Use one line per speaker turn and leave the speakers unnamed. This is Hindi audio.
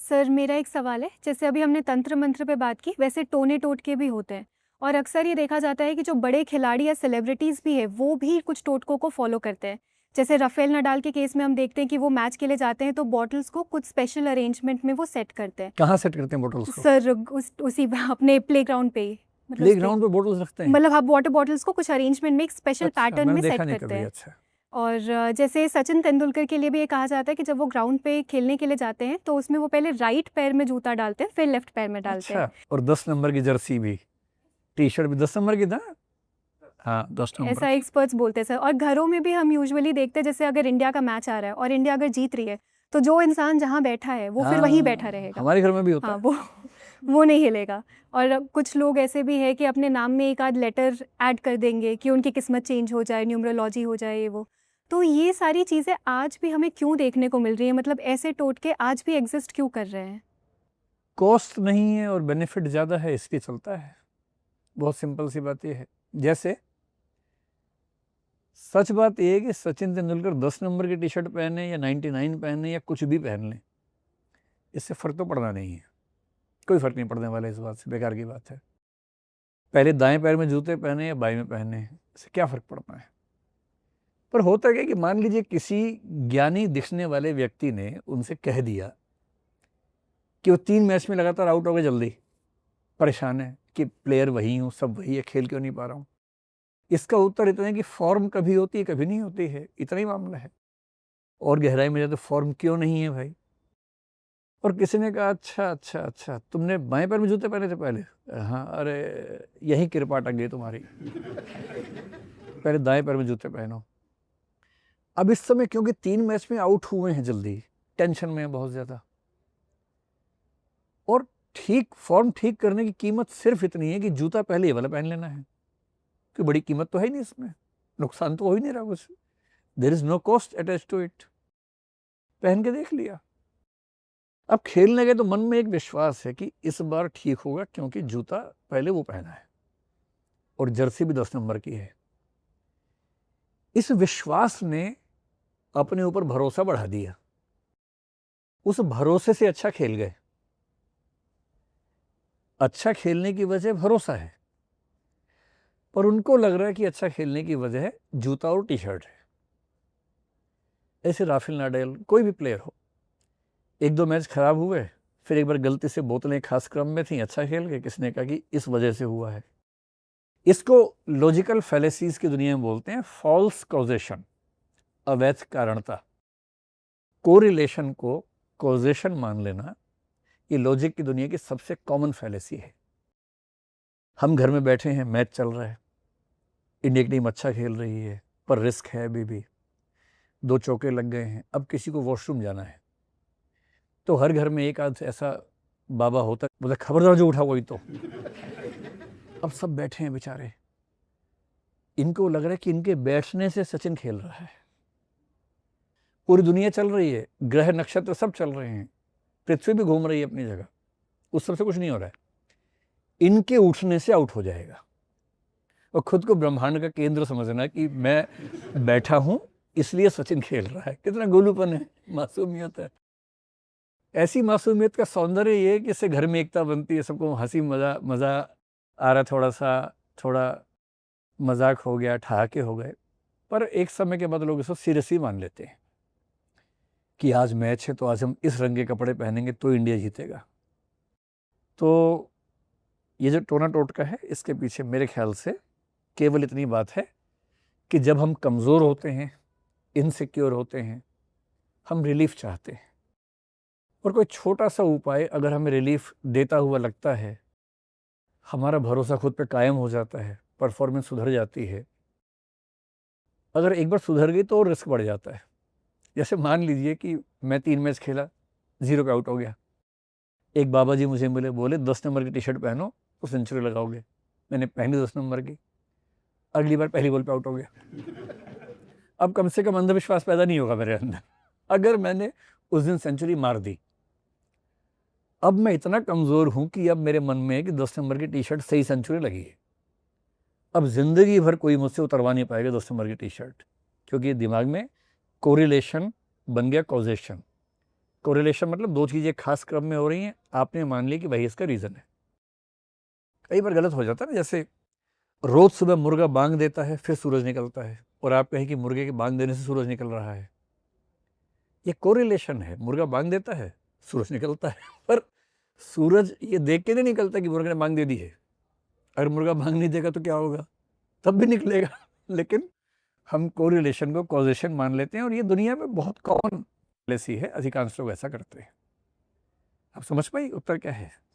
सर मेरा एक सवाल है, जैसे अभी हमने तंत्र मंत्र पे बात की, वैसे टोने टोटके भी होते हैं और अक्सर ये देखा जाता है कि जो बड़े खिलाड़ी या सेलिब्रिटीज़ भी है, वो भी कुछ टोटकों को फॉलो करते हैं। जैसे राफेल नडाल के केस में हम देखते हैं कि वो मैच के लिए जाते हैं तो बॉटल्स को कुछ स्पेशल अरेंजमेंट में वो सेट करते हैं।
कहाँ सेट करते हैं बोटल्स को?
सर उसी अपने प्लेग्राउंड पे ही, मतलब
प्ले
उस पे,
ग्राउंड पे बोटल्स रखते हैं?
मतलब आप वाटर बॉटल्स को कुछ अरेंजमेंट में एक स्पेशल
अच्छा,
पैटर्न
मैंने
में
देखा
सेट
नहीं
करते
कभी।
हैं।
अच्छा।
और जैसे सचिन तेंदुलकर के लिए भी ये कहा जाता है कि जब वो ग्राउंड पे खेलने के लिए जाते हैं तो उसमें वो पहले राइट पैर में जूता डालते हैं, फिर लेफ्ट पैर में डालते हैं।
अच्छा, और 10 नंबर की जर्सी भी, टी शर्ट भी 10 नंबर की था। हाँ, 10 नंबर
ऐसा
की।
एक्सपर्ट्स बोलते हैं सर। और घरों में भी हम यूजुअली देखते हैं, जैसे अगर इंडिया का मैच आ रहा है और इंडिया अगर जीत रही है तो जो इंसान जहाँ बैठा है वो फिर वहीं बैठा
हाँ,
रहेगा।
हमारे घर में भी होता
हाँ,
है।
वो नहीं हिलेगा। और कुछ लोग ऐसे भी है कि अपने नाम में एक आध लेटर ऐड कर देंगे कि उनकी किस्मत चेंज हो जाए, न्यूमरोलॉजी हो जाए, ये वो। तो ये सारी चीज़ें आज भी हमें क्यों देखने को मिल रही है, मतलब ऐसे टोटके आज भी एग्जिस्ट क्यों कर रहे हैं?
कॉस्ट नहीं है और बेनिफिट ज़्यादा है, इसलिए चलता है। बहुत सिंपल सी बात ये है। जैसे सच बात यह है कि सचिन तेंदुलकर 10 नंबर की टी शर्ट पहने या 99 पहने या कुछ भी पहन लें, इससे फ़र्क तो पड़ना नहीं है। कोई फ़र्क नहीं पड़ने वाला, इस बात से, बेकार की बात है। पहले दाएं पैर में जूते पहने या बाएं में पहने, इससे क्या फ़र्क पड़ता है? पर होता क्या कि मान लीजिए किसी ज्ञानी दिखने वाले व्यक्ति ने उनसे कह दिया कि वो 3 मैच में लगातार आउट हो गए, जल्दी परेशान है कि प्लेयर वही हूँ, सब वही है, खेल क्यों नहीं पा रहा हूँ। इसका उत्तर इतना है कि फॉर्म कभी होती है, कभी नहीं होती है, इतना ही मामला है। और गहराई में जाए तो फॉर्म क्यों नहीं है भाई। और किसी ने कहा अच्छा अच्छा अच्छा, तुमने बाएं पैर में जूते पहने थे पहले? हाँ, अरे यही कृपा अटक गई तुम्हारी, पहले दाएं पैर में जूते पहनो। अब इस समय क्योंकि 3 मैच में आउट हुए हैं जल्दी, टेंशन में है बहुत ज़्यादा। और ठीक फॉर्म ठीक करने की कीमत सिर्फ इतनी है कि जूता पहले ये वाला पहन लेना है। कोई बड़ी कीमत तो है ही नहीं इसमें, नुकसान तो हो ही नहीं रहा कुछ। There is no cost attach to it. पहन के देख लिया। अब खेलने गए तो मन में एक विश्वास है कि इस बार ठीक होगा, क्योंकि जूता पहले वो पहना है और जर्सी भी 10 नंबर की है। इस विश्वास ने अपने ऊपर भरोसा बढ़ा दिया। उस भरोसे से अच्छा खेल गए। अच्छा खेलने की वजह भरोसा है, पर उनको लग रहा है कि अच्छा खेलने की वजह जूता और टी शर्ट है। ऐसे राफेल नाडाल, कोई भी प्लेयर हो, 1-2 मैच खराब हुए, फिर एक बार गलती से बोतलें खास क्रम में थी, अच्छा खेल गए, किसने कहा कि इस वजह से हुआ है। इसको लॉजिकल फैलेसीज की दुनिया में बोलते हैं फॉल्स कॉजेशन, अवैध कारणता। कोरिलेशन को कॉजेशन मान लेना, ये लॉजिक की दुनिया की सबसे कॉमन फैलेसी है। हम घर में बैठे हैं, मैच चल रहा है, इंडिया की टीम अच्छा खेल रही है, पर रिस्क है अभी भी, 2 चौके लग गए हैं, अब किसी को वॉशरूम जाना है तो हर घर में एक आध ऐसा बाबा होता है, बोले खबरदार जो उठा वही तो। अब सब बैठे हैं बेचारे, इनको लग रहा है कि इनके बैठने से सचिन खेल रहा है। पूरी दुनिया चल रही है, ग्रह नक्षत्र सब चल रहे हैं, पृथ्वी भी घूम रही है अपनी जगह, उस सबसे कुछ नहीं हो रहा है, इनके उठने से आउट हो जाएगा। और खुद को ब्रह्मांड का केंद्र समझना कि मैं बैठा हूं इसलिए सचिन खेल रहा है। कितना गोलूपन है, मासूमियत है। ऐसी मासूमियत का सौंदर्य ये है कि इससे घर में एकता बनती है, सबको हंसी मजा आ रहा, थोड़ा मजाक हो गया, ठहाके हो गए। पर एक समय के बाद लोग इसको सीरियसली मान लेते हैं कि आज मैच है तो आज हम इस रंग के कपड़े पहनेंगे तो इंडिया जीतेगा। तो ये जो टोना टोटका है, इसके पीछे मेरे ख्याल से केवल इतनी बात है कि जब हम कमज़ोर होते हैं, इनसिक्योर होते हैं, हम रिलीफ चाहते हैं, और कोई छोटा सा उपाय अगर हमें रिलीफ देता हुआ लगता है, हमारा भरोसा खुद पे कायम हो जाता है, परफॉर्मेंस सुधर जाती है। अगर एक बार सुधर गई तो और रिस्क बढ़ जाता है। जैसे मान लीजिए कि मैं 3 मैच खेला, 0 पे आउट हो गया। एक बाबा जी मुझे मिले, बोले 10 नंबर की टी शर्ट पहनो तो सेंचुरी लगाओगे। मैंने पहनी 10 नंबर की, अगली बार पहली बॉल पे आउट हो गया। अब कम से कम अंधविश्वास पैदा नहीं होगा मेरे अंदर अगर मैंने उस दिन सेंचुरी मार दी। अब मैं इतना कमज़ोर हूं कि अब मेरे मन में है कि 10 नंबर की टी शर्ट सही सेंचुरी लगी है। अब जिंदगी भर कोई मुझसे उतरवा नहीं पाएगा 10 नंबर की टी शर्ट, क्योंकि दिमाग में कोरिलेशन बन गया कॉजेशन। कोरिलेशन मतलब दो चीज़ें खास क्रम में हो रही हैं, आपने मान ली कि वही इसका रीज़न है। कई बार गलत हो जाता है ना, जैसे रोज़ सुबह मुर्गा बांग देता है फिर सूरज निकलता है, और आप कहें कि मुर्गे के बांग देने से सूरज निकल रहा है। ये कोरिलेशन है, मुर्गा बांग देता है सूरज निकलता है, पर सूरज ये देख के नहीं निकलता कि मुर्गे ने बांग दे दी है। अगर मुर्गा बांग नहीं देगा तो क्या होगा, तब भी निकलेगा। लेकिन हम कोरिलेशन को कॉजेशन मान लेते हैं, और ये दुनिया में बहुत कॉमन पॉलिसी है, अधिकांश लोग ऐसा करते हैं। आप समझ पाई उत्तर क्या है?